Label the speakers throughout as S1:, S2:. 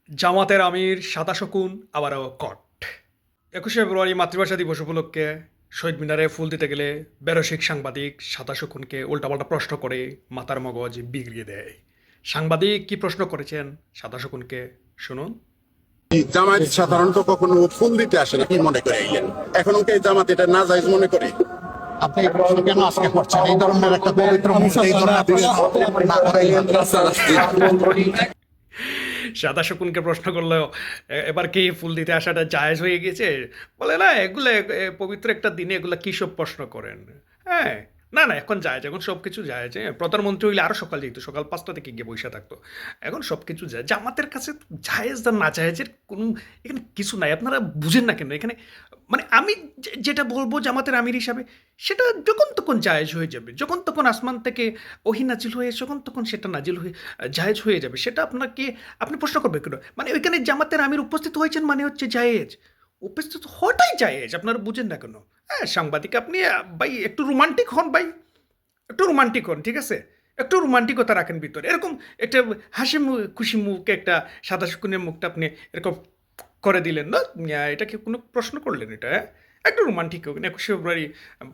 S1: জামাতের আমির সাদা শকুন আবারও কট। 21শে ফেব্রুয়ারি মাতৃভাষা দিবস উপলক্ষে শহীদ মিনারে ফুল দিতে গেলে বেরসিক সাংবাদিক সাদা শকুনকে উল্টাপাল্টা প্রশ্ন করে মাথার মগজ বিগড়িয়ে দেয়। সাংবাদিক কি প্রশ্ন করেছেন সাদা শকুনকে শুনুন।
S2: জামাত সাধারণত কখনো ফুল দিতে আসে না, কি মনে করে আইলেন? এখন ওকে জামাত এটা না জায়েজ মনে করে?
S3: আপনি এই প্রশ্ন কেন আজকে করছেন? এই ধরনের একটা পবিত্র মুহূর্তে এই ধরনের প্রশ্ন না করাই ভালো।
S1: সাদা শকুনকে প্রশ্ন করলো, এবার কি ফুল দিতে আসাটা জায়েজ হয়ে গেছে? বলে না, এগুলো পবিত্র একটা দিনে এগুলো কী সব প্রশ্ন করেন? হ্যাঁ, না না, এখন জায়েজ, এখন সব কিছু জায়েজ। প্রধানমন্ত্রী হইলে আরও সকাল যেত, সকাল 5টা থেকে গিয়ে বসে থাকতো। এখন সব কিছু যায় জামাতের কাছে। জায়েজ আর না জায়েজের কোনো এখানে কিছু নাই। আপনারা বুঝেন না কেন? এখানে মানে আমি যেটা বলবো জামাতের আমির হিসাবে, সেটা যখন তখন জায়েজ হয়ে যাবে, যখন তখন আসমান থেকে ওহি নাজিল হয়ে যখন তখন সেটা নাজিল হয়ে জায়েজ হয়ে যাবে। সেটা আপনাকে আপনি প্রশ্ন করবেন কেন? মানে ওইখানে জামাতের আমির উপস্থিত হয়েছেন মানে হচ্ছে জায়েজ, উপস্থিত হওয়াটাই জায়েজ। আপনারা বুঝেন না কেন? হ্যাঁ, সাংবাদিক আপনি ভাই একটু রোমান্টিক হন, ভাই একটু রোমান্টিক হন, ঠিক আছে? একটু রোমান্টিকতা রাখেন ভিতরে। এরকম একটা হাসি খুশি মুখে একটা সাদা শুকুনের মুখটা আপনি এরকম করে দিলেন না, এটা কি কোনো প্রশ্ন করলেন এটা? হ্যাঁ, একটু রোমান্টিক হোক। 21শে ফেব্রুয়ারি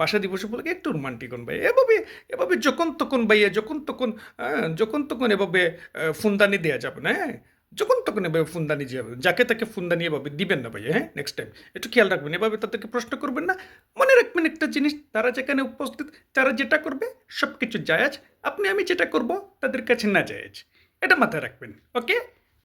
S1: ভাষা দিবস উপলক্ষে একটু রোমান্টিক হন ভাই। এভাবে এভাবে যখন তখন ভাইয়া যখন তখন এভাবে ফুনদানি দেওয়া যাবে না। হ্যাঁ, যখন তখন এভাবে ফুনদানি যাবে, যাকে তাকে ফুনদানি এভাবে দিবেন না ভাইয়া। হ্যাঁ, নেক্সট টাইম একটু খেয়াল রাখবেন, এভাবে তাদেরকে প্রশ্ন করবেন না। মনে রাখবেন একটা জিনিস, তারা যেখানে উপস্থিত, তারা যেটা করবে সব কিছু জায়েজ। আমি যেটা করব তাদের কাছে না জায়েজ, এটা মাথায় রাখবেন। ওকে।